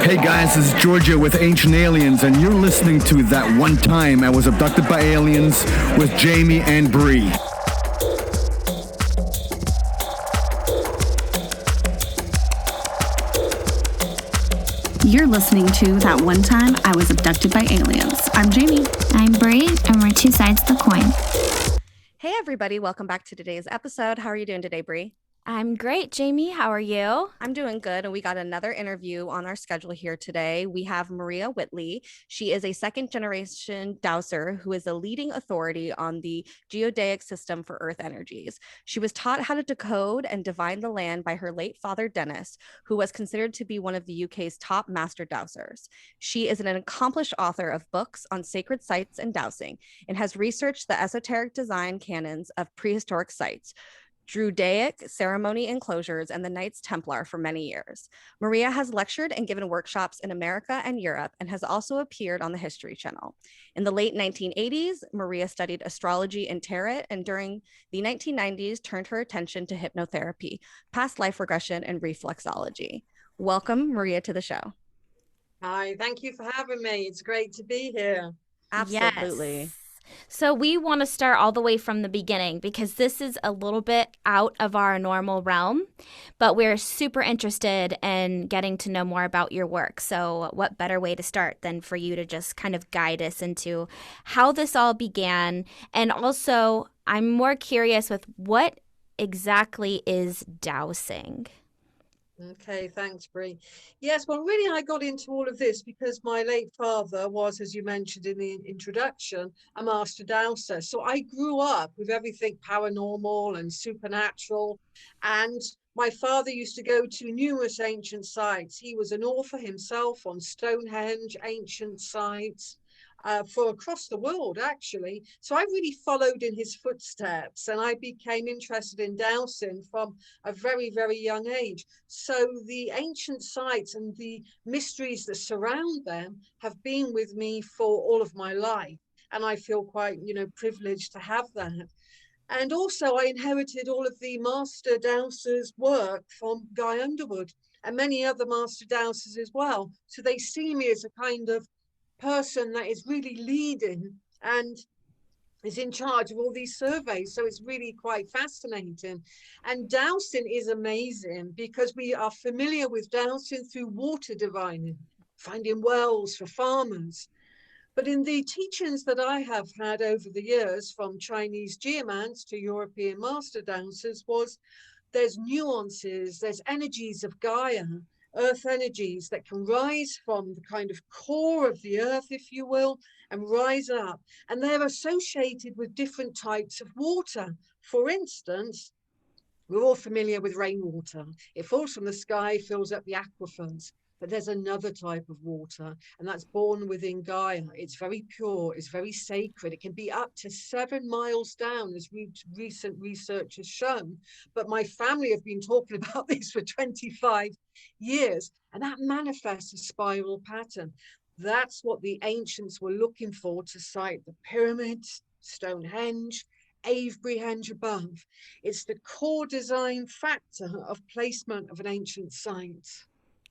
Hey guys, this is Georgia with Ancient Aliens, and you're listening to That One Time I Was Abducted by Aliens with Jamie and Bree. You're listening to That One Time I Was Abducted by Aliens. I'm Jamie. I'm Bree, and we're two sides of the coin. Hey everybody, welcome back to today's episode. How are you doing today, Bree? I'm great, Jamie. How are you? I'm doing good, and we got another interview on our schedule here today. We have Maria Wheatley. She is a second-generation dowser who is a leading authority on the geodetic system for Earth energies. She was taught how to decode and divine the land by her late father, Dennis, who was considered to be one of the UK's top Master Dowsers. She is an accomplished author of books on sacred sites and dowsing and has researched the esoteric design canons of prehistoric sites, Druidic ceremonial enclosures, and the Knights Templar for many years. Maria has lectured and given workshops in America and Europe and has also appeared on the History Channel. In the late 1980s, Maria studied astrology and tarot, and during the 1990s turned her attention to hypnotherapy, past life regression, and reflexology. Welcome, Maria, to the show. Hi, thank you for having me. It's great to be here. Absolutely. Yes. So we want to start all the way from the beginning because this is a little bit out of our normal realm, but we're super interested in getting to know more about your work. So what better way to start than for you to just kind of guide us into how this all began? And also, I'm more curious with what exactly is dowsing? Okay, thanks, Bree. Yes, well, really, I got into all of this because my late father was, as you mentioned in the introduction, a Master Dowser. So I grew up with everything paranormal and supernatural. And my father used to go to numerous ancient sites. He was an author himself on Stonehenge, ancient sites. For across the world, actually. So I really followed in his footsteps and I became interested in dowsing from a very, very young age. So the ancient sites and the mysteries that surround them have been with me for all of my life. And I feel quite, privileged to have that. And also I inherited all of the Master Dowsers' work from Guy Underwood and many other Master Dowsers as well. So they see me as a kind of person that is really leading and is in charge of all these surveys. So it's really quite fascinating. And dowsing is amazing because we are familiar with dowsing through water divining, finding wells for farmers. But in the teachings that I have had over the years, from Chinese geomants to European Master Dowsers, was there's nuances, there's energies of Gaia, earth energies that can rise from the kind of core of the earth, if you will, and rise up. And they're associated with different types of water. For instance, we're all familiar with rainwater. It falls from the sky, fills up the aquifers. But there's another type of water, and that's born within Gaia. It's very pure, it's very sacred. It can be up to 7 miles down, as recent research has shown. But my family have been talking about this for 25 years, and that manifests a spiral pattern. That's what the ancients were looking for to site the pyramids, Stonehenge, Avebury above. It's the core design factor of placement of an ancient site.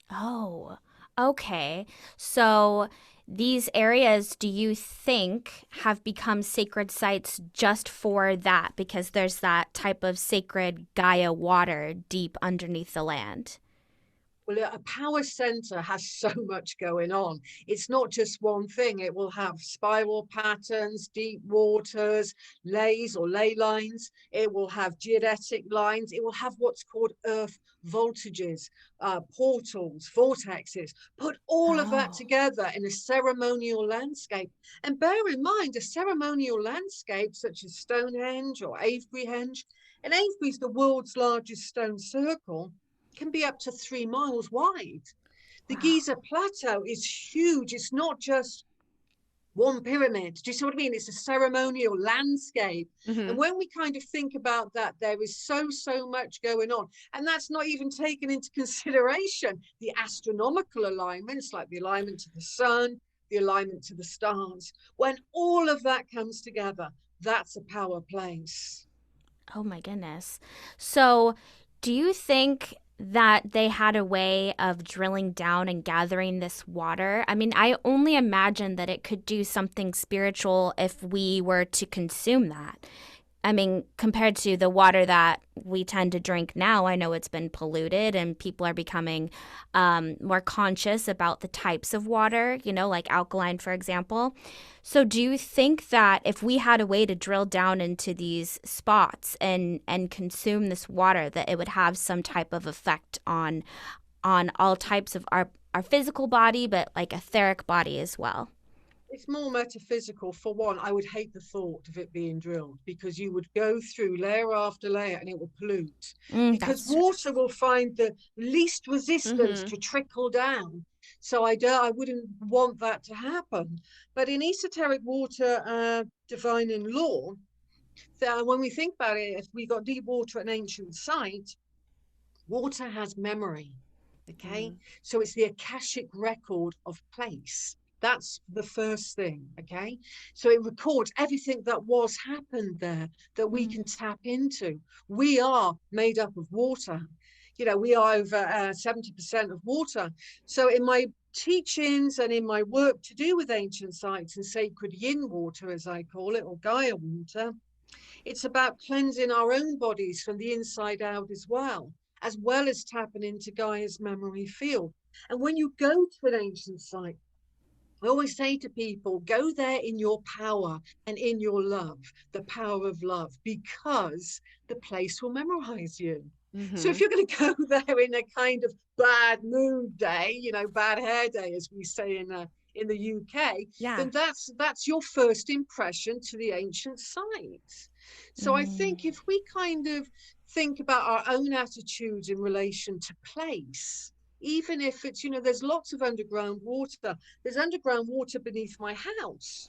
Oh, okay. So these areas, do you think, have become sacred sites just for that? Because there's that type of sacred Gaia water deep underneath the land? Well, a power center has so much going on. It's not just one thing. It will have spiral patterns, deep waters, lays or ley lines. It will have geodetic lines. It will have what's called earth voltages, portals, vortexes. Put all of that together in a ceremonial landscape. And bear in mind, a ceremonial landscape such as Stonehenge or Avebury, and Avebury's the world's largest stone circle, can be up to 3 miles wide. The Giza Plateau is huge. It's not just one pyramid. Do you see what I mean? It's a ceremonial landscape. Mm-hmm. And when we kind of think about that, there is so much going on. And that's not even taken into consideration the astronomical alignments, like the alignment to the sun, the alignment to the stars. When all of that comes together, that's a power place. Oh my goodness. So do you think that they had a way of drilling down and gathering this water. I mean, I only imagine that it could do something spiritual if we were to consume that. I mean, compared to the water that we tend to drink now, I know it's been polluted and people are becoming more conscious about the types of water, you know, like alkaline, for example. So do you think that if we had a way to drill down into these spots and consume this water, that it would have some type of effect on all types of our physical body, but like etheric body as well? It's more metaphysical. For one, I would hate the thought of it being drilled, because you would go through layer after layer and it will pollute. Because That's true. water will find the least resistance Mhm. to trickle down. So I wouldn't want that to happen. But in esoteric water, divine in law, when we think about it, if we got deep water at an ancient site, water has memory. Okay, so it's the Akashic record of place. That's the first thing. Okay, so it records everything that was happened there that we can tap into. We are made up of water. You know, we are over 70% of water. So in my teachings and in my work to do with ancient sites and sacred yin water, as I call it, or Gaia water, it's about cleansing our own bodies from the inside out as well as tapping into Gaia's memory field. And when you go to an ancient site, I always say to people, go there in your power and in your love, the power of love, because the place will memorize you. So if you're going to go there in a kind of bad mood day, you know, bad hair day, as we say in the UK, then that's your first impression to the ancient sites. So I think if we kind of think about our own attitudes in relation to place, even if it's, you know, there's lots of underground water. There's underground water beneath my house.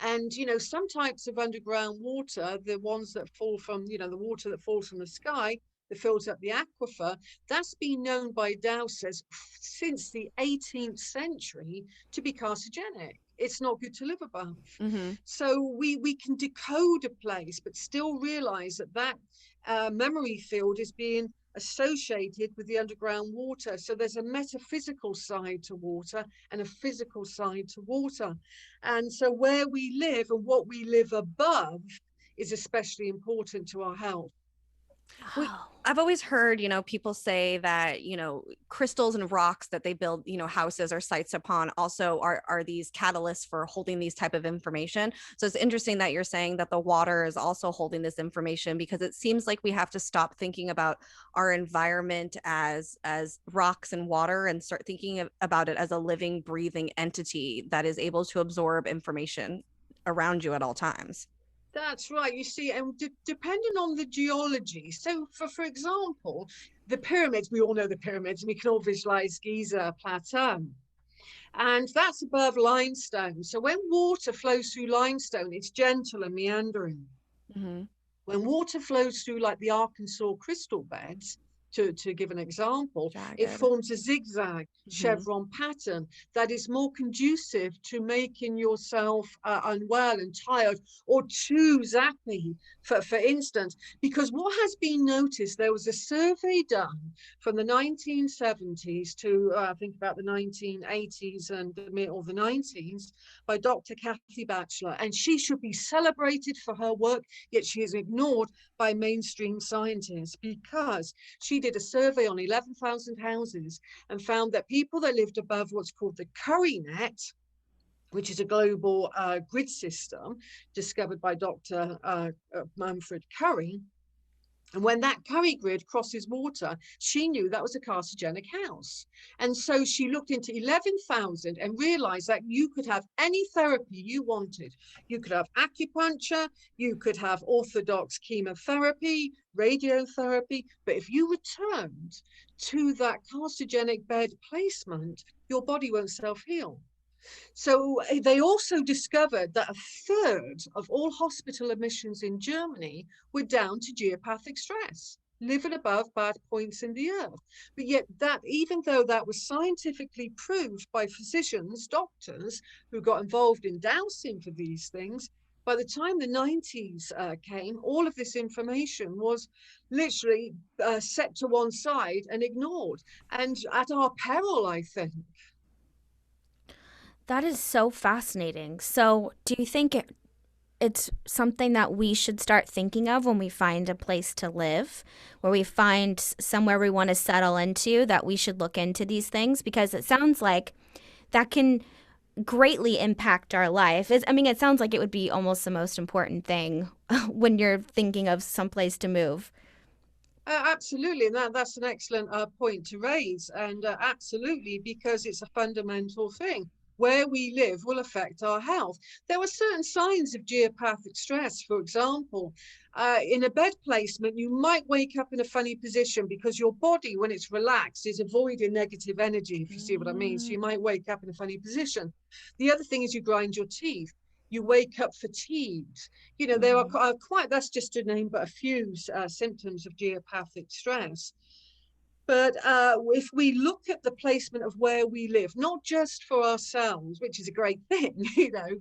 And, you know, some types of underground water, the ones that fall from, you know, the water that falls from the sky, that fills up the aquifer, that's been known by dowsers since the 18th century to be carcinogenic. It's not good to live above. So we can decode a place, but still realize that memory field is being associated with the underground water. So there's a metaphysical side to water and a physical side to water. And so where we live and what we live above is especially important to our health. I've always heard, you know, people say that, you know, crystals and rocks that they build, you know, houses or sites upon also are these catalysts for holding these type of information. So it's interesting that you're saying that the water is also holding this information, because it seems like we have to stop thinking about our environment as rocks and water and start thinking about it as a living, breathing entity that is able to absorb information around you at all times. That's right. You see, and depending on the geology. So, for example, the pyramids, we all know the pyramids, and we can all visualize Giza Plateau. And that's above limestone. So when water flows through limestone, it's gentle and meandering. When water flows through like the Arkansas crystal beds, to give an example, it forms a zigzag chevron pattern that is more conducive to making yourself unwell and tired or too zappy, for instance. Because what has been noticed, there was a survey done from the 1970s to I think about the 1980s and the middle of the 90s by Dr. Kathy Batchelor, and she should be celebrated for her work, yet she is ignored by mainstream scientists, because she did a survey on 11,000 houses and found that people that lived above what's called the Curry net, which is a global grid system discovered by Dr. Manfred Curry. And when that Curry grid crosses water, she knew that was a carcinogenic house. And so she looked into 11,000 and realized that you could have any therapy you wanted. You could have acupuncture, you could have orthodox chemotherapy, radiotherapy, but if you returned to that carcinogenic bed placement, your body won't self-heal. So they also discovered that a third of all hospital admissions in Germany were down to geopathic stress, living above bad points in the earth. But yet that, even though that was scientifically proved by physicians, doctors who got involved in dowsing for these things, By the time the 90s came, all of this information was literally set to one side and ignored, and at our peril, I think. That is so fascinating. So do you think it's something that we should start thinking of when we find a place to live, where we find somewhere we want to settle into, that we should look into these things? Because it sounds like that can greatly impact our life. It sounds like it would be almost the most important thing when you're thinking of someplace to move. Absolutely, and that's an excellent point to raise, and absolutely, because it's a fundamental thing. Where we live will affect our health. There were certain signs of geopathic stress. For example, in a bed placement, you might wake up in a funny position because your body, when it's relaxed, is avoiding negative energy, if you see what I mean. So you might wake up in a funny position. The other thing is you grind your teeth. You wake up fatigued. There are that's just to name but a few symptoms of geopathic stress. But if we look at the placement of where we live, not just for ourselves, which is a great thing,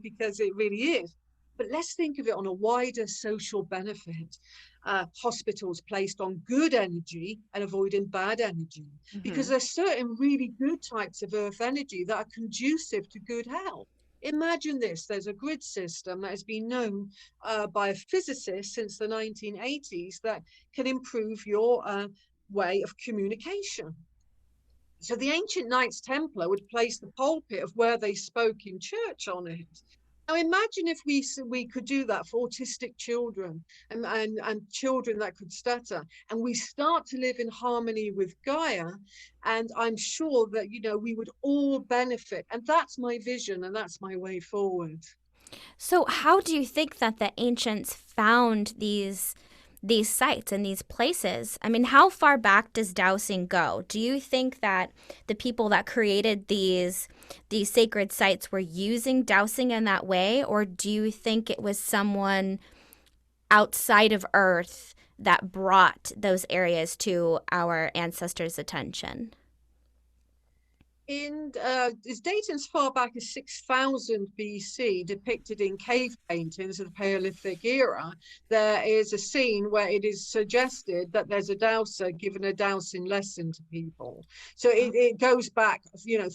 because it really is, but let's think of it on a wider social benefit. Hospitals placed on good energy and avoiding bad energy, because there's certain really good types of earth energy that are conducive to good health. Imagine this, there's a grid system that has been known by a physicist since the 1980s that can improve your way of communication. So the ancient Knights Templar would place the pulpit of where they spoke in church on it. Now imagine if we could do that for autistic children and children that could stutter, and we start to live in harmony with Gaia, and I'm sure that we would all benefit. And that's my vision, and that's my way forward. So how do you think that the ancients found these sites and these places? How far back does dowsing go? Do you think that the people that created these sacred sites were using dowsing in that way, or do you think it was someone outside of Earth that brought those areas to our ancestors' attention? Is dating as far back as 6000 BC, depicted in cave paintings of the Paleolithic era. There is a scene where it is suggested that there's a dowser giving a dowsing lesson to people. So it goes back,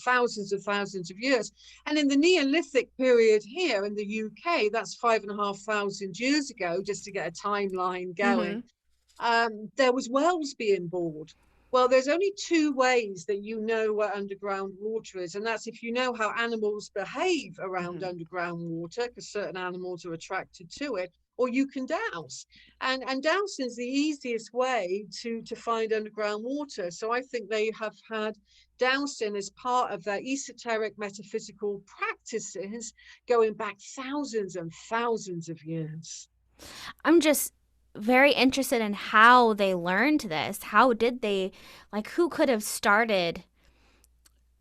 thousands of years. And in the Neolithic period here in the UK, that's 5,500 years ago, just to get a timeline going. There was wells being bored. Well, there's only two ways that where underground water is, and that's if you know how animals behave around underground water, because certain animals are attracted to it, or you can douse. And dowsing is the easiest way to find underground water. So I think they have had dowsing as part of their esoteric metaphysical practices going back thousands and thousands of years. I'm just very interested in how they learned this. How did they, who could have started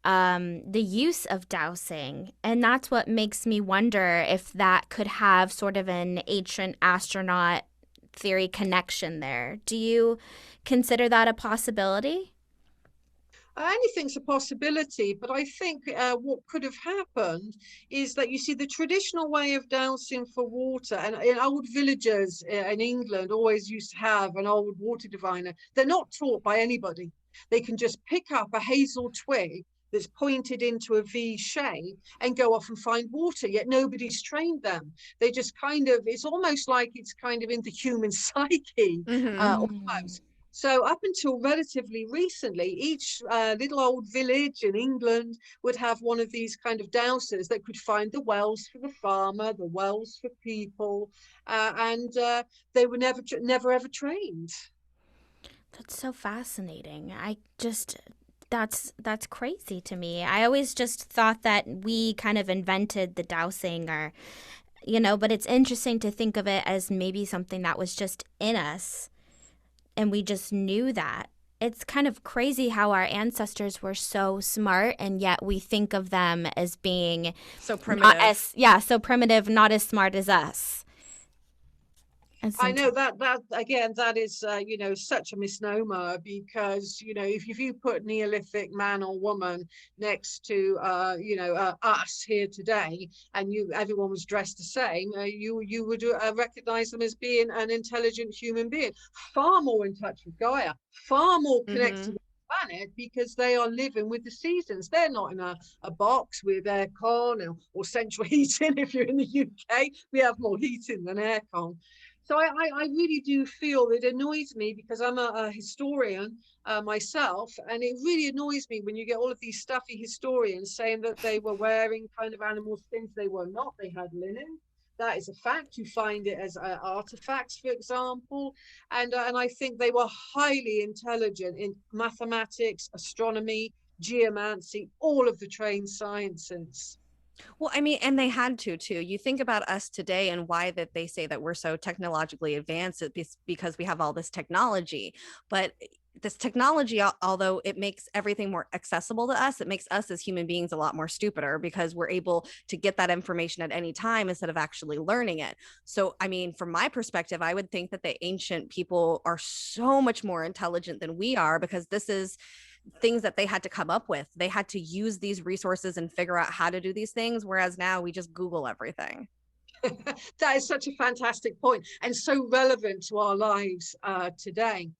the use of dowsing? And that's what makes me wonder if that could have sort of an ancient astronaut theory connection there. Do you consider that a possibility? Anything's a possibility, but I think what could have happened is that, the traditional way of dowsing for water, and in old villages in England always used to have an old water diviner. They're not taught by anybody. They can just pick up a hazel twig that's pointed into a V shape and go off and find water, yet nobody's trained them. They just it's almost like it's kind of in the human psyche, almost. So up until relatively recently, each little old village in England would have one of these kind of dowsers that could find the wells for the farmer, the wells for people, and they were never ever trained. That's so fascinating. That's crazy to me. I always just thought that we kind of invented the dowsing, or, but it's interesting to think of it as maybe something that was just in us. And we just knew that. It's kind of crazy how our ancestors were so smart, and yet we think of them as being so primitive. So primitive, not as smart as us. I know that again, that is, such a misnomer, because, if you put Neolithic man or woman next to, us here today, and everyone was dressed the same, you would recognize them as being an intelligent human being, far more in touch with Gaia, far more connected to the planet, because they are living with the seasons. They're not in a box with aircon or central heating. If you're in the UK, we have more heating than aircon. So I really do feel it annoys me, because I'm a historian myself, and it really annoys me when you get all of these stuffy historians saying that they were wearing kind of animal skins. They were not. They had linen. That is a fact. You find it as artifacts, for example, and I think they were highly intelligent in mathematics, astronomy, geomancy, all of the trained sciences. Well, I mean, and they had to too. You think about us today and why that they say that we're so technologically advanced, it's because we have all this technology. But this technology, although it makes everything more accessible to us, it makes us as human beings a lot more stupider, because we're able to get that information at any time instead of actually learning it. So, I mean, from my perspective, I would think that the ancient people are so much more intelligent than we are, because this is things that they had to come up with. They had to use these resources and figure out how to do these things, whereas now we just Google everything. That is such a fantastic point, and so relevant to our lives today.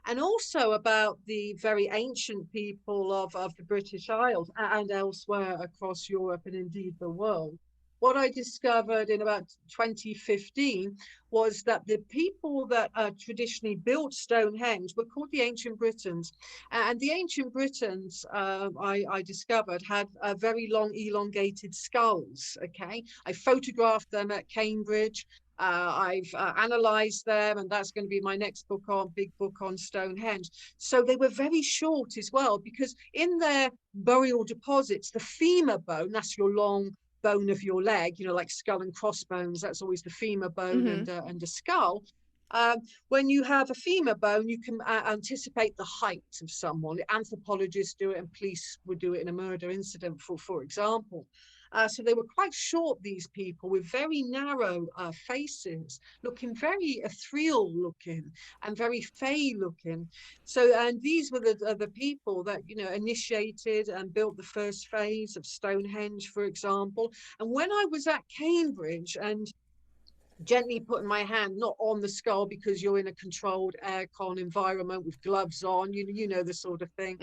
And also about the very ancient people of the British Isles and elsewhere across Europe and indeed the world. What I discovered in about 2015 was that the people that traditionally built Stonehenge were called the Ancient Britons. And the Ancient Britons, I discovered, had very long elongated skulls, okay? I photographed them at Cambridge. I've analyzed them, and that's going to be my next big book on Stonehenge. So they were very short as well, because in their burial deposits, the femur bone, that's your long bone of your leg, like skull and crossbones, that's always the femur bone and a skull. When you have a femur bone, you can anticipate the height of someone. Anthropologists do it, and police would do it in a murder incident, for example. So they were quite short, these people, with very narrow faces, looking very ethereal looking and very fey looking. So, and these were the people that, initiated and built the first phase of Stonehenge, for example. And when I was at Cambridge and gently putting my hand not on the skull, because you're in a controlled aircon environment with gloves on, you know the sort of thing.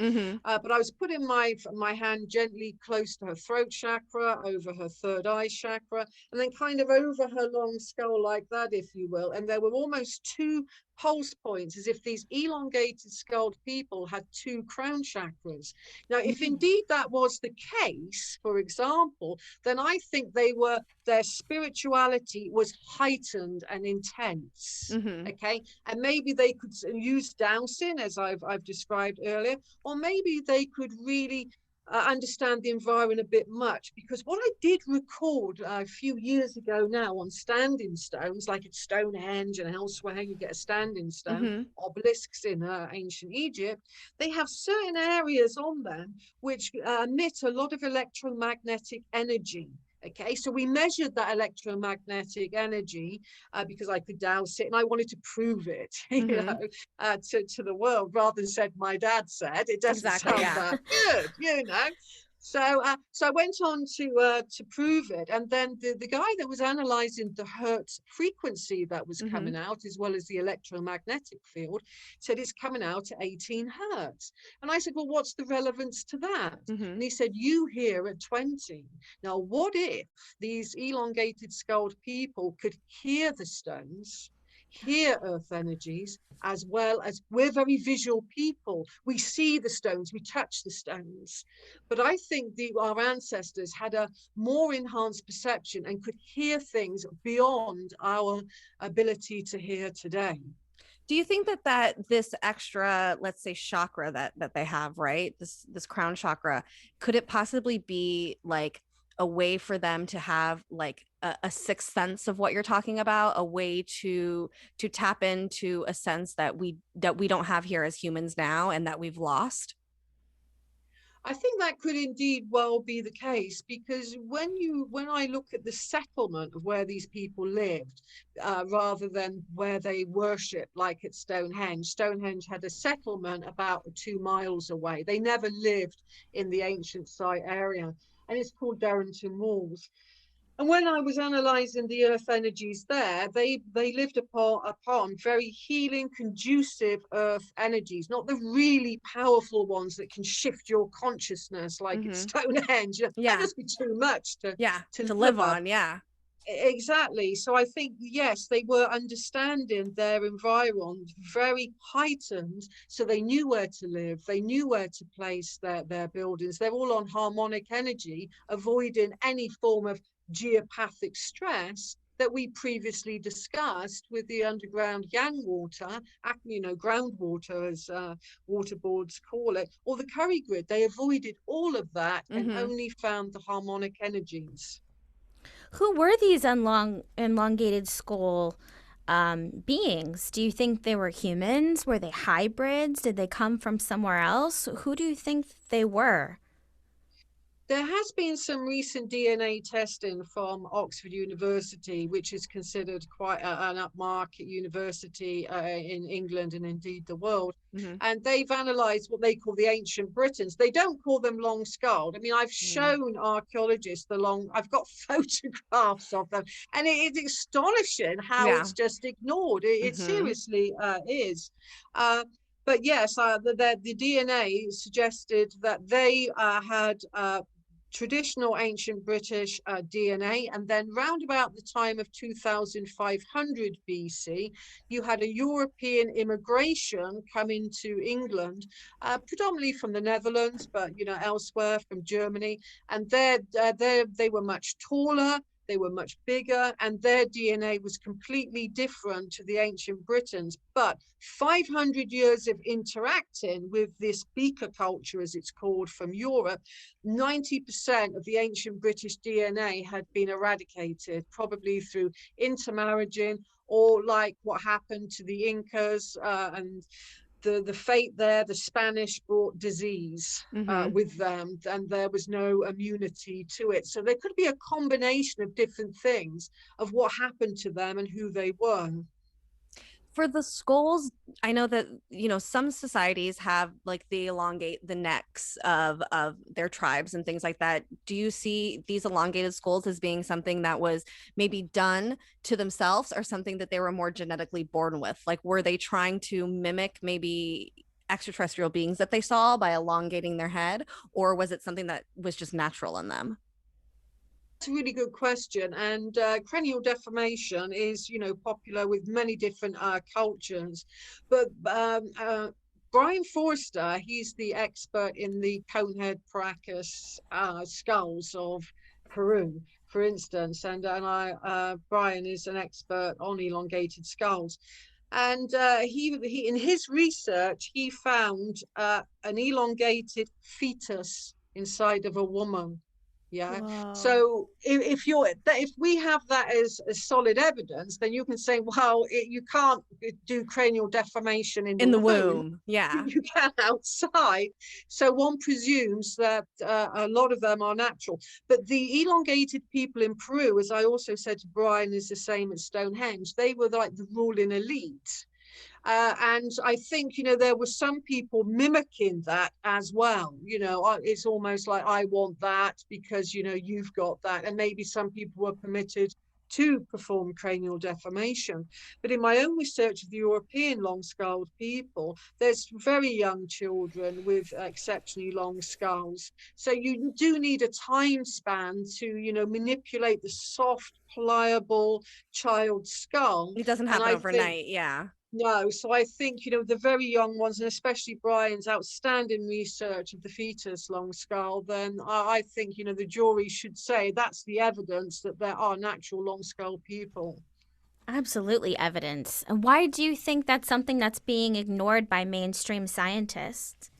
But I was putting my hand gently close to her throat chakra, over her third eye chakra, and then kind of over her long skull like that, if you will. And there were almost two pulse points, as if these elongated skulled people had two crown chakras. Now, if indeed that was the case, for example, then I think their spirituality was heightened and intense. Okay, and maybe they could use dowsing, as I've described earlier, or maybe they could really understand the environment a bit much, because what I did record a few years ago now on standing stones, like at Stonehenge and elsewhere, you get a standing stone, obelisks in ancient Egypt, they have certain areas on them which emit a lot of electromagnetic energy. Okay, so we measured that electromagnetic energy because I could dowse it, and I wanted to prove it, to the world, rather than said my dad said. It doesn't sound that good, So I went on to prove it, and then the guy that was analyzing the hertz frequency that was coming out, as well as the electromagnetic field, said it's coming out at 18 hertz. And I said, well, what's the relevance to that? And he said, you here at 20. Now, what if these elongated skulled people could hear the stones, hear earth energies, as well as we're very visual people. We see the stones, we touch the stones. But I think our ancestors had a more enhanced perception and could hear things beyond our ability to hear today. Do you think that this extra, let's say, chakra that they have, right? This crown chakra, could it possibly be like a way for them to have like a sixth sense of what you're talking about, a way to tap into a sense that we don't have here as humans now, and that we've lost? I think that could indeed well be the case, because when I look at the settlement of where these people lived, rather than where they worshipped, like at Stonehenge. Stonehenge had a settlement about 2 miles away. They never lived in the ancient site area, and it's called Durrington Walls. And when I was analysing the earth energies there, they lived upon very healing, conducive earth energies, not the really powerful ones that can shift your consciousness like at Stonehenge. Yeah. That'd just be too much to live on. Yeah. Exactly. So I think, yes, they were understanding their environment very heightened. So they knew where to live. They knew where to place their buildings. They're all on harmonic energy, avoiding any form of geopathic stress that we previously discussed with the underground yang water, groundwater, as water boards call it, or the curry grid. They avoided all of that and only found the harmonic energies. Who were these elongated skull beings? Do you think they were humans? Were they hybrids? Did they come from somewhere else? Who do you think they were? There has been some recent DNA testing from Oxford University, which is considered quite an upmarket university in England and indeed the world. And they've analysed what they call the ancient Britons. They don't call them long-skulled. I mean, I've shown archaeologists I've got photographs of them, and it is astonishing how it's just ignored. It seriously is. But yes, the DNA suggested that they had traditional ancient British DNA, and then round about the time of 2500 BC, you had a European immigration come into England, predominantly from the Netherlands, but elsewhere from Germany, and they were much taller. They were much bigger, and their DNA was completely different to the ancient Britons. But 500 years of interacting with this beaker culture, as it's called, from Europe, 90% of the ancient British DNA had been eradicated, probably through intermarrying, or like what happened to the Incas and the fate there. The Spanish brought disease with them, and there was no immunity to it. So there could be a combination of different things of what happened to them and who they were. For the skulls, I know that some societies have, like, they elongate the necks of their tribes and things like that. Do you see these elongated skulls as being something that was maybe done to themselves, or something that they were more genetically born with? Like, were they trying to mimic maybe extraterrestrial beings that they saw by elongating their head, or was it something that was just natural in them? That's a really good question. And cranial deformation is, popular with many different cultures. But Brian Forster, he's the expert in the conehead Paracas skulls of Peru, for instance. And Brian is an expert on elongated skulls. And he in his research, he found an elongated fetus inside of a woman. Yeah. Whoa. So if we have that as solid evidence, then you can say, well, you can't do cranial deformation in the womb. Yeah. You can outside. So one presumes that a lot of them are natural. But the elongated people in Peru, as I also said to Brian, is the same as Stonehenge. They were like the ruling elite. And I think, there were some people mimicking that as well. It's almost like, I want that because, you've got that. And maybe some people were permitted to perform cranial deformation. But in my own research of the European long-skulled people, there's very young children with exceptionally long skulls. So you do need a time span to, manipulate the soft, pliable child skull. It doesn't happen overnight. Yeah. No, so I think, the very young ones, and especially Brian's outstanding research of the fetus long skull, then I think, the jury should say that's the evidence that there are natural long skull people. Absolutely evidence. And why do you think that's something that's being ignored by mainstream scientists?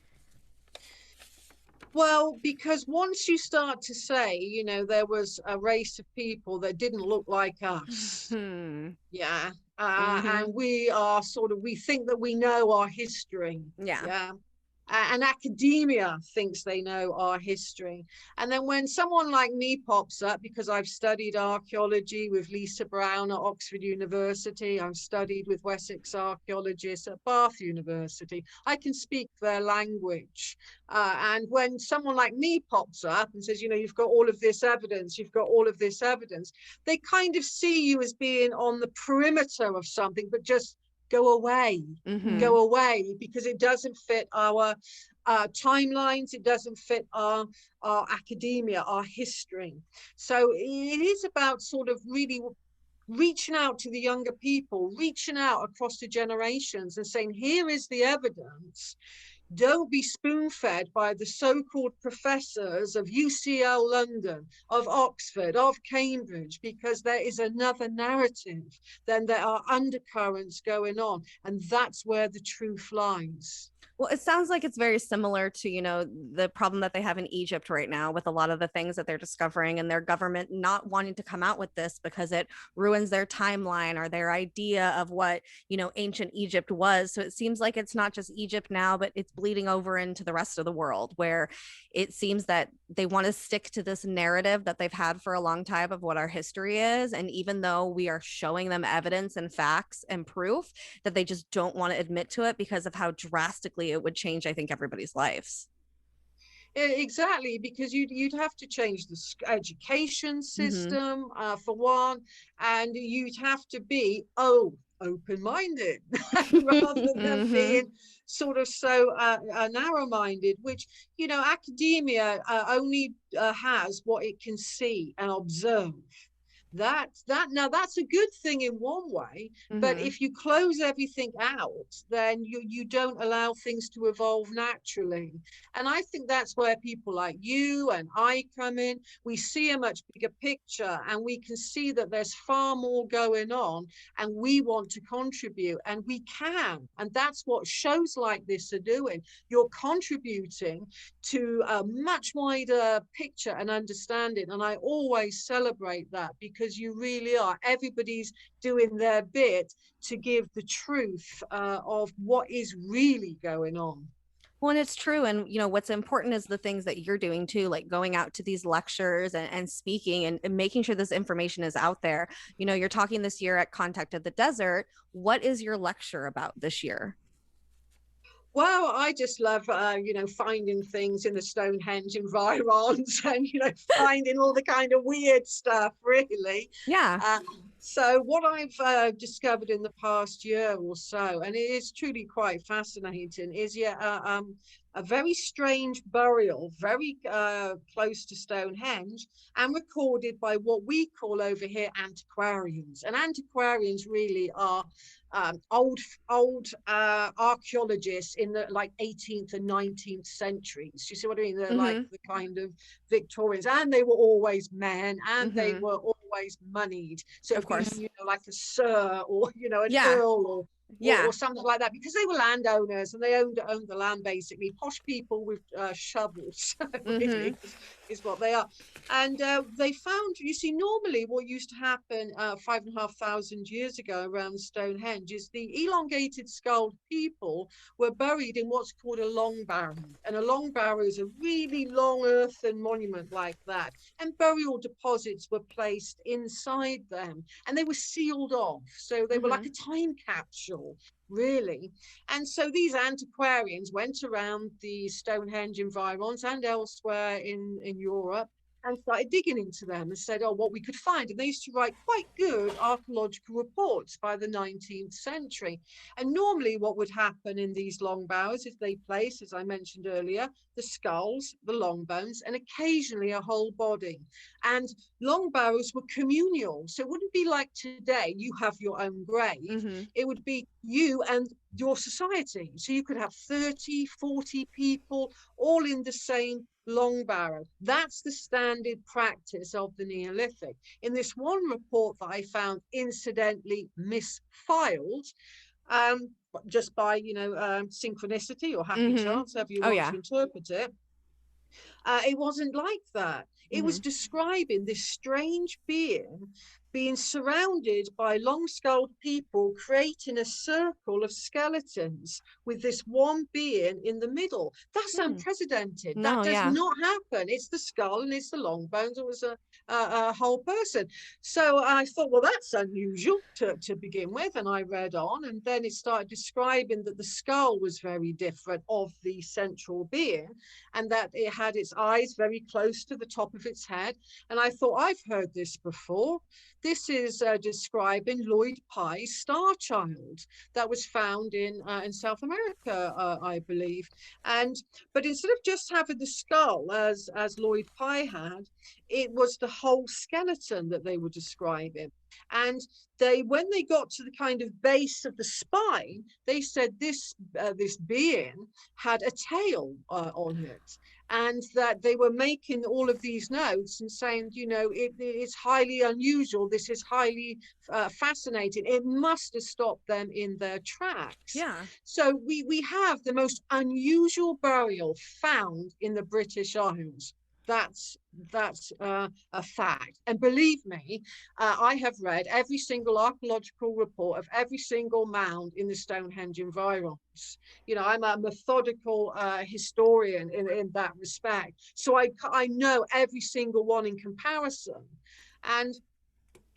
Well, because once you start to say, there was a race of people that didn't look like us. Yeah. And we are we think that we know our history. Yeah. And academia thinks they know our history. And then when someone like me pops up, because I've studied archaeology with Lisa Brown at Oxford University, I've studied with Wessex archaeologists at Bath University, I can speak their language. And when someone like me pops up and says, you know, you've got all of this evidence, you've got all of this evidence, they kind of see you as being on the perimeter of something, but just go away, because it doesn't fit our timelines, it doesn't fit our academia, our history. So it is about sort of really reaching out to the younger people, reaching out across the generations and saying, here is the evidence. Don't be spoon-fed by the so-called professors of UCL London, of Oxford, of Cambridge, because there is another narrative. Then there are undercurrents going on, and that's where the truth lies. Well, it sounds like it's very similar to, you know, the problem that they have in Egypt right now with a lot of the things that they're discovering, and their government not wanting to come out with this because it ruins their timeline or their idea of what, you know, ancient Egypt was. So it seems like it's not just Egypt now, but it's bleeding over into the rest of the world, where it seems that they want to stick to this narrative that they've had for a long time of what our history is. And even though we are showing them evidence and facts and proof, that they just don't want to admit to it because of how drastically it would change, I think, everybody's lives. Exactly, because you'd have to change the education system, for one, and you'd have to be open-minded rather than being sort of so narrow-minded, which, you know, academia only has what it can see and observe. Now that's a good thing in one way, but if you close everything out, then you don't allow things to evolve naturally. And I think that's where people like you and I come in. We see a much bigger picture, and we can see that there's far more going on, and we want to contribute, and we can. And that's what shows like this are doing. You're contributing to a much wider picture and understanding, and I always celebrate that, because you really are. Everybody's doing their bit to give the truth of what is really going on. Well, and it's true. And, you know, what's important is the things that you're doing too, like going out to these lectures and speaking and making sure this information is out there. You know, you're talking this year at Contact of the Desert. What is your lecture about this year? Well, I just love, you know, finding things in the Stonehenge environs and, you know, finding all the kind of weird stuff, really. Yeah. So what I've discovered in the past year or so, and it is truly quite fascinating, is a very strange burial, very close to Stonehenge, and recorded by what we call over here antiquarians. And antiquarians really are old archaeologists in the like 18th and 19th centuries. You see what I mean? They're like the kind of Victorians, and they were always men, and they were always moneyed. So of course, you know, like a sir, or, you know, an earl, or something like that, because they were landowners and they owned the land, basically. Posh people with shovels really is what they are. And they found, you see, normally what used to happen 5,500 years ago around Stonehenge is the elongated skulled people were buried in what's called a long barrow. And a long barrow is a really long earthen monument like that, and burial deposits were placed inside them, and they were sealed off, so they were like a time capsule, really. And so these antiquarians went around the Stonehenge environs and elsewhere in Europe and started digging into them and said, oh, what we could find. And they used to write quite good archaeological reports by the 19th century. And normally what would happen in these long barrows is they place, as I mentioned earlier, the skulls, the long bones, and occasionally a whole body. And long barrows were communal. So it wouldn't be like today, you have your own grave. It would be you and your society. So you could have 30, 40 people all in the same long barrow. That's the standard practice of the Neolithic. In this one report that I found incidentally misfiled, just by, you know, synchronicity or happy chance, however you want to interpret it, it wasn't like that. It was describing this strange being being surrounded by long-skulled people, creating a circle of skeletons with this one being in the middle. That's unprecedented. No, That does yeah. not happen. It's the skull and it's the long bones. It was a whole person. So I thought, well, that's unusual to begin with. And I read on, and then it started describing that the skull was very different of the central being, and that it had its eyes very close to the top of its head. And I thought, I've heard this before. This is describing Lloyd Pye's star child that was found in South America, I believe. But instead of just having the skull as Lloyd Pye had, it was the whole skeleton that they were describing. And when they got to the kind of base of the spine, they said this being had a tail on it, and that they were making all of these notes and saying, you know, it's highly unusual. This is highly fascinating. It must have stopped them in their tracks. Yeah. So we have the most unusual burial found in the British Isles. That's a fact. And believe me, I have read every single archaeological report of every single mound in the Stonehenge environs. You know, I'm a methodical historian in that respect. So I know every single one in comparison. And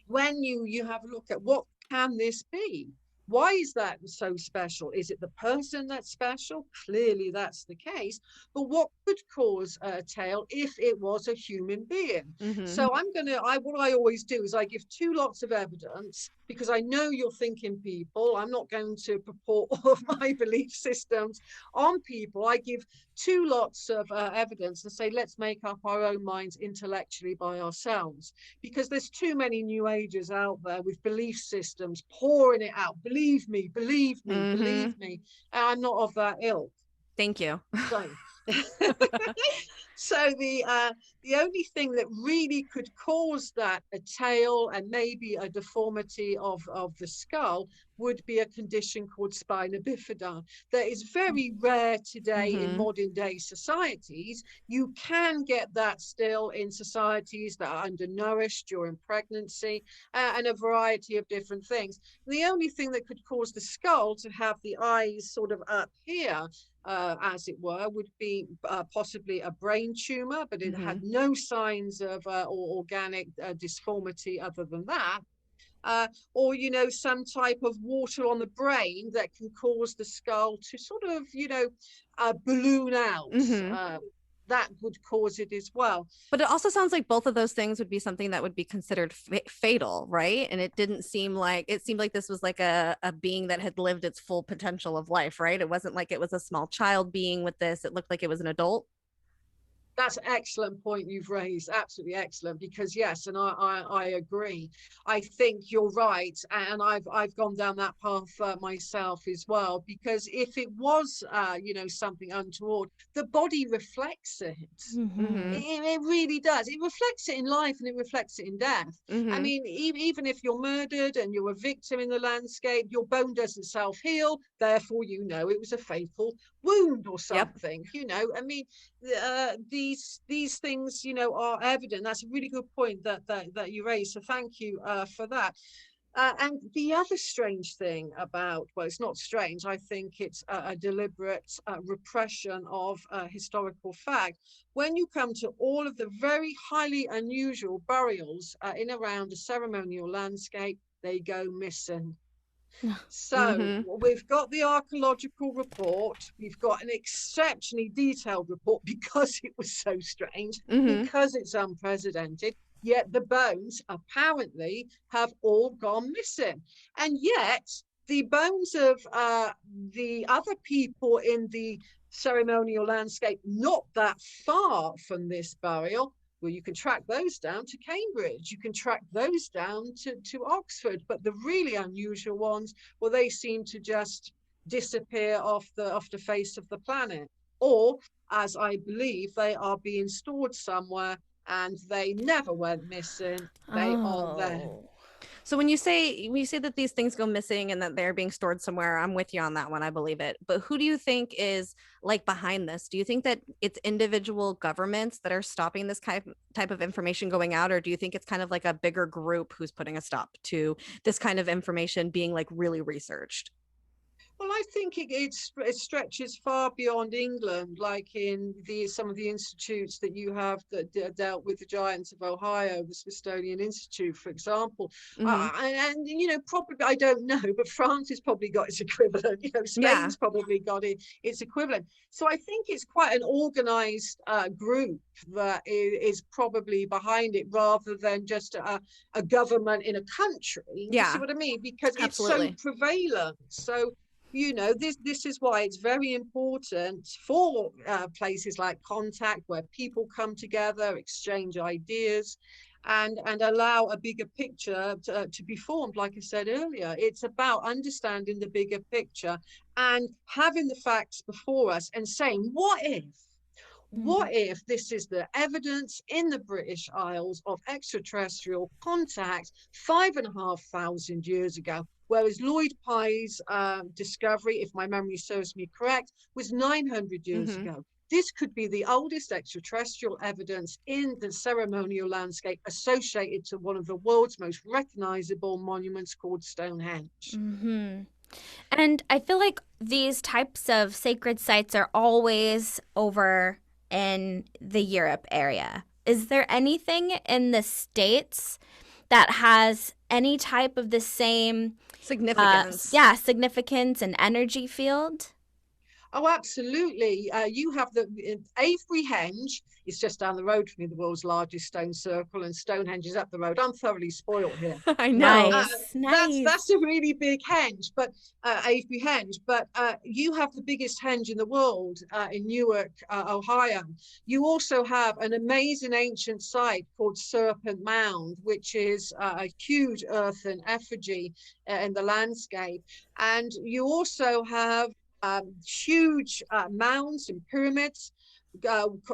when you have a look at what can this be? Why is that so special? Is it the person that's special? Clearly that's the case. But what could cause a tail if it was a human being? So what I always do is I give two lots of evidence, because I know you're thinking people. I'm not going to purport all of my belief systems on people. I give two lots of evidence and say, let's make up our own minds intellectually by ourselves, because there's too many new agers out there with belief systems pouring it out. Believe me, believe me, believe me. And I'm not of that ilk. Thank you. So the only thing that really could cause that, a tail and maybe a deformity of the skull, would be a condition called spina bifida that is very rare today in modern day societies. You can get that still in societies that are undernourished during pregnancy and a variety of different things. The only thing that could cause the skull to have the eyes sort of up here, as it were, would be possibly a brain tumor, but it had no signs of organic disformity other than that. Or, you know, some type of water on the brain that can cause the skull to sort of, you know, balloon out. That would cause it as well. But it also sounds like both of those things would be something that would be considered fatal, right? And it seemed like this was like a being that had lived its full potential of life, right? It wasn't like it was a small child being with this. It looked like it was an adult. That's an excellent point you've raised. Absolutely excellent. Because yes, and I agree. I think you're right, and I've gone down that path myself as well. Because if it was, you know, something untoward, the body reflects it. It really does. It reflects it in life and it reflects it in death. I mean, even if you're murdered and you're a victim in the landscape, your bone doesn't self-heal. Therefore, you know, it was a fatal wound or something. You know, I mean, these things, you know, are evident. That's a really good point that you raised. So thank you for that. And the other strange thing about, well, it's not strange, I think it's a deliberate repression of historical fact. When you come to all of the very highly unusual burials in around a ceremonial landscape, they go missing. So we've got the archaeological report, we've got an exceptionally detailed report because it was so strange, because it's unprecedented, yet the bones apparently have all gone missing. And yet the bones of the other people in the ceremonial landscape not that far from this burial, well, you can track those down to Cambridge, you can track those down to Oxford, but the really unusual ones, well, they seem to just disappear off the face of the planet. Or, as I believe, they are being stored somewhere and they never went missing. They are there. So when you say that these things go missing and that they're being stored somewhere, I'm with you on that one. I believe it. But who do you think is like behind this? Do you think that it's individual governments that are stopping this type of information going out, or do you think it's kind of like a bigger group who's putting a stop to this kind of information being like really researched? Well, I think it stretches far beyond England, like in some of the institutes that you have that dealt with the giants of Ohio, the Smithsonian Institute, for example. Mm-hmm. Probably, I don't know, but France has probably got its equivalent. Yeah. Spain's probably got its equivalent. So I think it's quite an organized group that is probably behind it, rather than just a government in a country. You see what I mean? Because Absolutely. it's so prevalent. So this is why it's very important for places like Contact, where people come together, exchange ideas, and allow a bigger picture to be formed. Like I said earlier, it's about understanding the bigger picture and having the facts before us and saying, what if this is the evidence in the British Isles of extraterrestrial contact 5,500 years ago, whereas Lloyd Pye's discovery, if my memory serves me correct, was 900 years ago. This could be the oldest extraterrestrial evidence in the ceremonial landscape associated to one of the world's most recognizable monuments called Stonehenge. Mm-hmm. And I feel like these types of sacred sites are always over in the Europe area. Is there anything in the States that has any type of the same significance? Significance and energy field? Oh, absolutely. You have the Avebury Henge. It's just down the road from me, the world's largest stone circle, and Stonehenge is up the road. I'm thoroughly spoiled here. I know. Nice. That's a really big henge, but Avebury Henge. But you have the biggest henge in the world in Newark, Ohio. You also have an amazing ancient site called Serpent Mound, which is a huge earthen effigy in the landscape. And you also have huge mounds and pyramids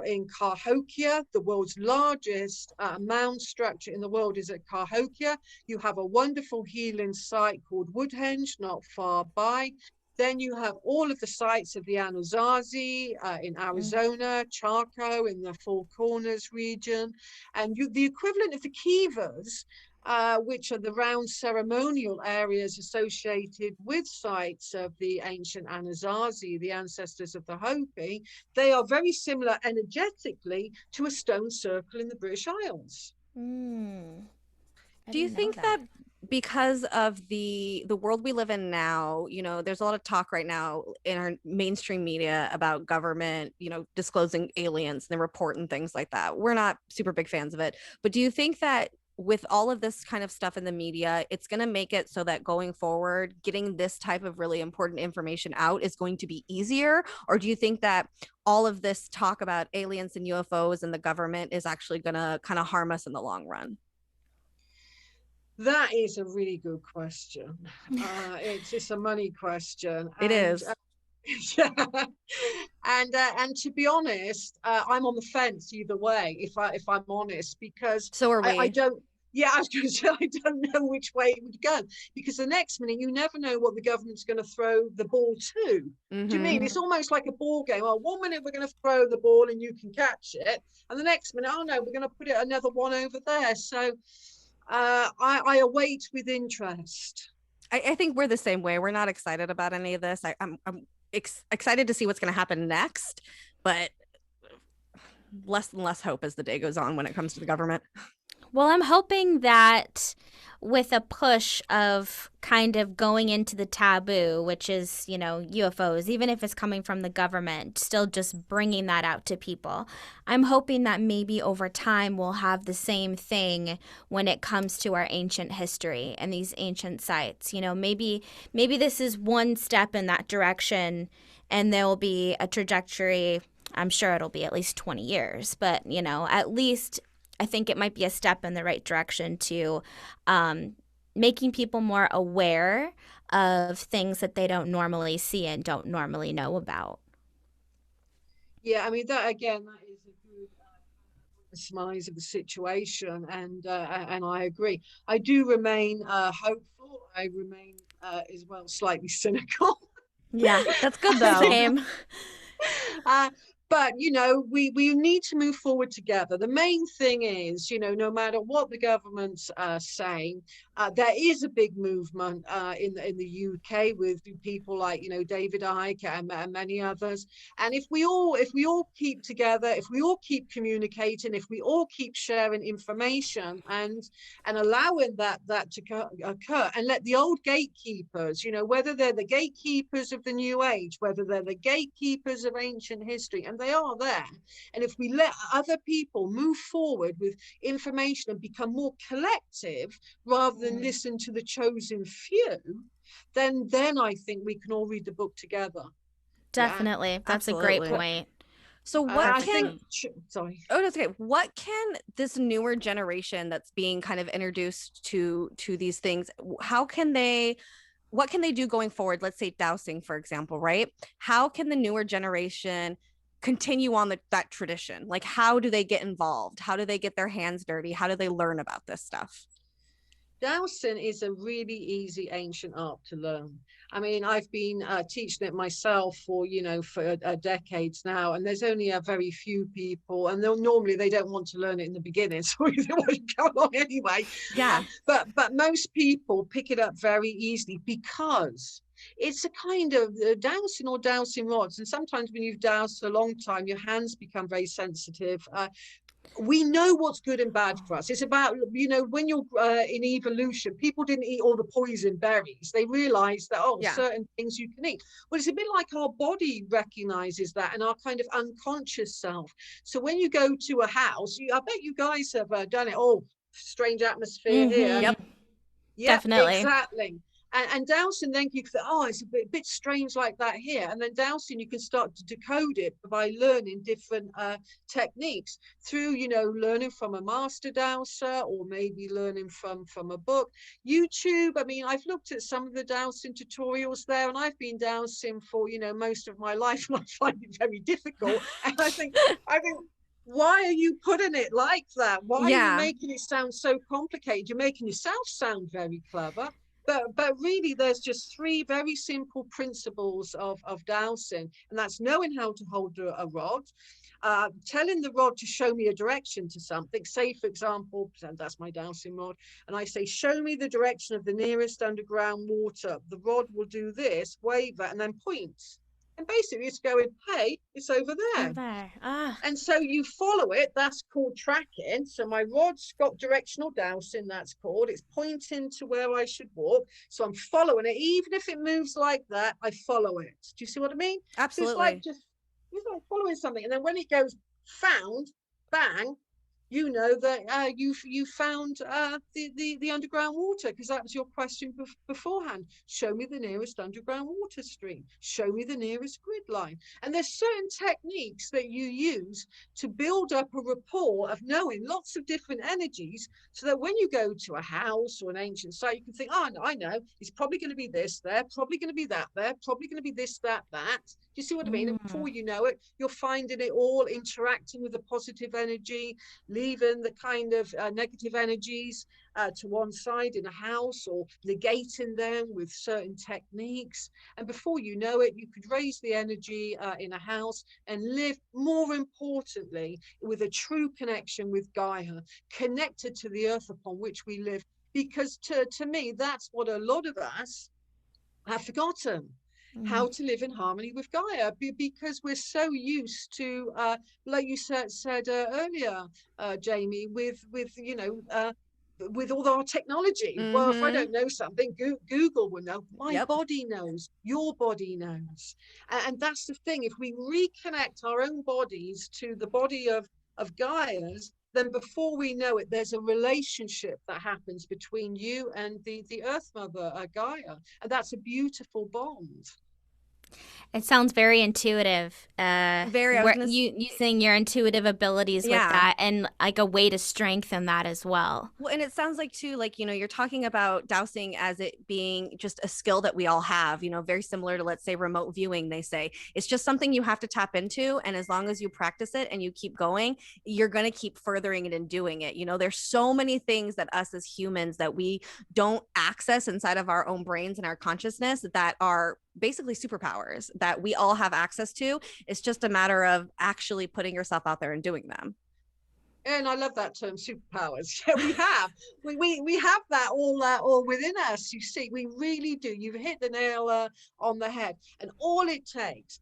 in Cahokia. The world's largest mound structure in the world is at Cahokia. You have a wonderful healing site called Woodhenge, not far by. Then you have all of the sites of the Anasazi in Arizona, Chaco in the Four Corners region, and the equivalent of the Kivas, which are the round ceremonial areas associated with sites of the ancient Anasazi, the ancestors of the Hopi. They are very similar energetically to a stone circle in the British Isles. Do you think that because of the world we live in now, there's a lot of talk right now in our mainstream media about government, disclosing aliens and the report and things like that? We're not super big fans of it. But do you think that with all of this kind of stuff in the media, it's going to make it so that going forward, getting this type of really important information out is going to be easier? Or do you think that all of this talk about aliens and UFOs and the government is actually going to kind of harm us in the long run? That is a really good question. It's a money question. It is. And to be honest, I'm on the fence either way, if I'm honest, because so are we. I don't. Yeah, I was going to say, I don't know which way it would go, because the next minute you never know what the government's going to throw the ball to. Do you mean it's almost like a ball game? Well, 1 minute we're going to throw the ball and you can catch it, and the next minute, oh no, we're going to put it another one over there. So I await with interest. I think we're the same way. We're not excited about any of this. I'm excited to see what's going to happen next, but less and less hope as the day goes on when it comes to the government. Well, I'm hoping that with a push of kind of going into the taboo, which is, UFOs, even if it's coming from the government, still just bringing that out to people. I'm hoping that maybe over time we'll have the same thing when it comes to our ancient history and these ancient sites. Maybe this is one step in that direction, and there'll be a trajectory. I'm sure it'll be at least 20 years, but, at least I think it might be a step in the right direction to making people more aware of things that they don't normally see and don't normally know about. Yeah, I mean, that again, that is a good surmise of the situation, and I agree. I do remain hopeful. I remain as well slightly cynical. Yeah, that's good though. Same. But we need to move forward together. The main thing is, no matter what the government's saying, there is a big movement in the UK with people like David Icke and many others. And if we all keep together, if we all keep communicating, if we all keep sharing information and allowing that to occur, and let the old gatekeepers, whether they're the gatekeepers of the new age, whether they're the gatekeepers of ancient history, and they are there, and if we let other people move forward with information and become more collective rather than listen to the chosen few, then I think we can all read the book together. Definitely. Yeah, that's absolutely. a great point. So what sorry. Oh, that's okay. What can this newer generation that's being kind of introduced to these things, what can they do going forward? Let's say dowsing, for example, right? How can the newer generation continue on that tradition? Like, how do they get involved? How do they get their hands dirty? How do they learn about this stuff? Dowsing is a really easy ancient art to learn. I mean, I've been teaching it myself for decades now, and there's only a very few people, and normally they don't want to learn it in the beginning, so they want to go along anyway. Yeah. But most people pick it up very easily because it's a kind of dowsing or dowsing rods. And sometimes when you've dowsed a long time, your hands become very sensitive. We know what's good and bad for us. It's about, when you're in evolution, people didn't eat all the poison berries. They realized that, certain things you can eat. Well, it's a bit like our body recognizes that and our kind of unconscious self. So when you go to a house, I bet you guys have done it. Oh, strange atmosphere here. Yep. Definitely. Exactly. And dowsing, then you can say, it's a bit strange like that here. And then dowsing, you can start to decode it by learning different techniques through, learning from a master dowser, or maybe learning from a book. YouTube, I mean, I've looked at some of the dowsing tutorials there, and I've been dowsing for, most of my life, and I find it very difficult. And I think, why are you putting it like that? Why are you making it sound so complicated? You're making yourself sound very clever. But really, there's just three very simple principles of dowsing, and that's knowing how to hold a rod, telling the rod to show me a direction to something. Say, for example, that's my dowsing rod, and I say, show me the direction of the nearest underground water. The rod will do this, wave it, and then point. And basically, it's going, hey, it's over there. Over there. And so you follow it. That's called tracking. So my rod's got directional dowsing, that's called. It's pointing to where I should walk. So I'm following it. Even if it moves like that, I follow it. Do you see what I mean? Absolutely. So it's like following something. And then when it goes found, bang, you know that you found the underground water, because that was your question beforehand. Show me the nearest underground water stream. Show me the nearest grid line. And there's certain techniques that you use to build up a rapport of knowing lots of different energies, so that when you go to a house or an ancient site, you can think, oh, I know, it's probably going to be this there, probably going to be that there, probably going to be this, that. Do you see what I mean? And before you know it, you're finding it all interacting with the positive energy, leaving the kind of negative energies to one side in a house, or negating them with certain techniques. And before you know it, you could raise the energy in a house and live, more importantly, with a true connection with Gaia, connected to the earth upon which we live. Because to me, that's what a lot of us have forgotten. How to live in harmony with Gaia, because we're so used to, like you said earlier, Jamie, with all our technology. Well, if I don't know something, Google will know. My body knows. Your body knows. And that's the thing. If we reconnect our own bodies to the body of Gaia's, then before we know it, there's a relationship that happens between you and the Earth Mother, Gaia. And that's a beautiful bond. It sounds very intuitive. Very. I was gonna using your intuitive abilities with that, and like a way to strengthen that as well. Well, and it sounds like too, like, you know, you're talking about dowsing as it being just a skill that we all have, you know, very similar to, let's say, remote viewing. They say it's just something you have to tap into. And as long as you practice it and you keep going, you're going to keep furthering it and doing it. You know, there's so many things that us as humans that we don't access inside of our own brains and our consciousness that are basically superpowers that we all have access to. It's just a matter of actually putting yourself out there and doing them. And I love that term, superpowers. Yeah, we have that all within us. You see, we really do. You've hit the nail on the head. And all it takes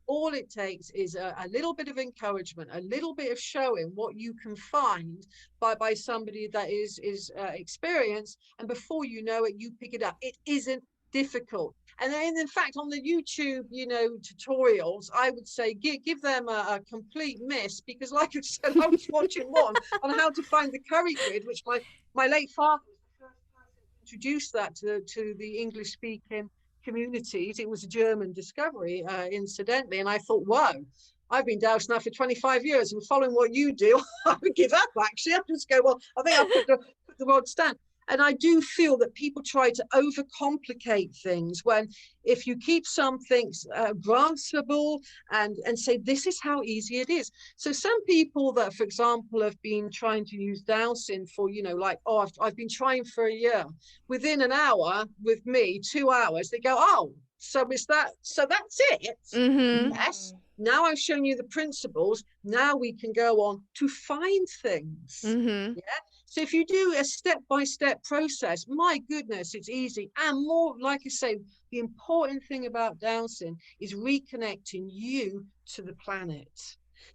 is a little bit of encouragement, a little bit of showing what you can find by somebody that is experienced. And before you know it, you pick it up. It isn't difficult. And then, in fact, on the YouTube, you know, tutorials, I would say give them a complete miss, because, like I said, I was watching one on how to find the curry grid, which my late father was the first person to introduce that to the English-speaking communities. It was a German discovery, incidentally, and I thought, whoa. I've been dowsing now for 25 years and following what you do, I would give up, actually. I'd just go, well, I think I'll put the rod stand. And I do feel that people try to overcomplicate things, when if you keep something graspable and say, this is how easy it is. So some people that, for example, have been trying to use dowsing for, you know, like, oh, I've been trying for a year. Within an hour with me, 2 hours, they go, oh, so is that, so that's it. Mm-hmm. Yes. Now I've shown you the principles. Now we can go on to find things. Mm-hmm. Yeah. So if you do a step-by-step process, my goodness, it's easy. And more, like I say, the important thing about dowsing is reconnecting you to the planet.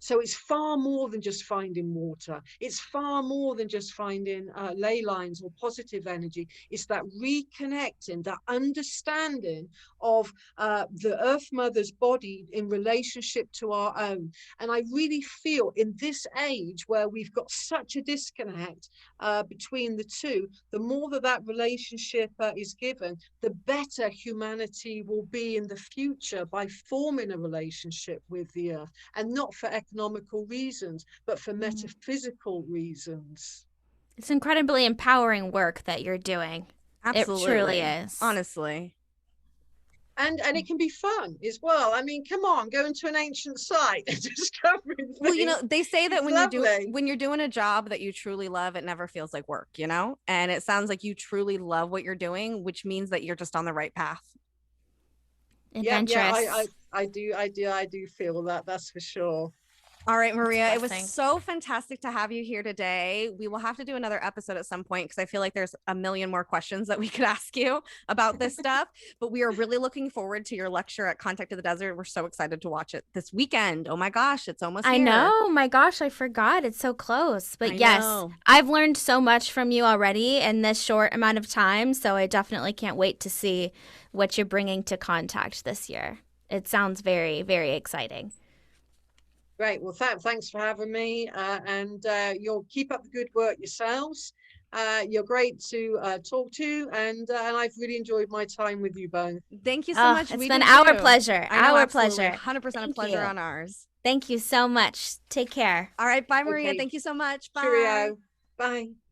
So it's far more than just finding water. It's far more than just finding ley lines or positive energy. It's that reconnecting, that understanding of the Earth Mother's body in relationship to our own. And I really feel in this age where we've got such a disconnect between the two, the more that relationship is given, the better humanity will be in the future by forming a relationship with the Earth, and not for economical reasons, but for metaphysical reasons. It's incredibly empowering work that you're doing. Absolutely. It truly is. Honestly. And it can be fun as well. I mean, come on, going to an ancient site and discovering things. Well, you know, they say that It's when you're doing a job that you truly love, it never feels like work, you know? And it sounds like you truly love what you're doing, which means that you're just on the right path. Adventurous. Yeah, I do feel that, that's for sure. All right, Maria, it was so fantastic to have you here today. We will have to do another episode at some point, because I feel like there's a million more questions that we could ask you about this stuff. But we are really looking forward to your lecture at Contact of the Desert. We're so excited to watch it this weekend. Oh my gosh, it's almost here. I know. My gosh, I forgot. It's so close. But yes, I've learned so much from you already in this short amount of time. So I definitely can't wait to see what you're bringing to Contact this year. It sounds very, very exciting. Great. Well, thanks for having me. And you'll keep up the good work yourselves. You're great to talk to. And I've really enjoyed my time with you both. Thank you so much. It's been our pleasure. Our pleasure. 100% a pleasure on ours. Thank you so much. Take care. All right. Bye, Maria. Okay. Thank you so much. Bye. Cheerio. Bye.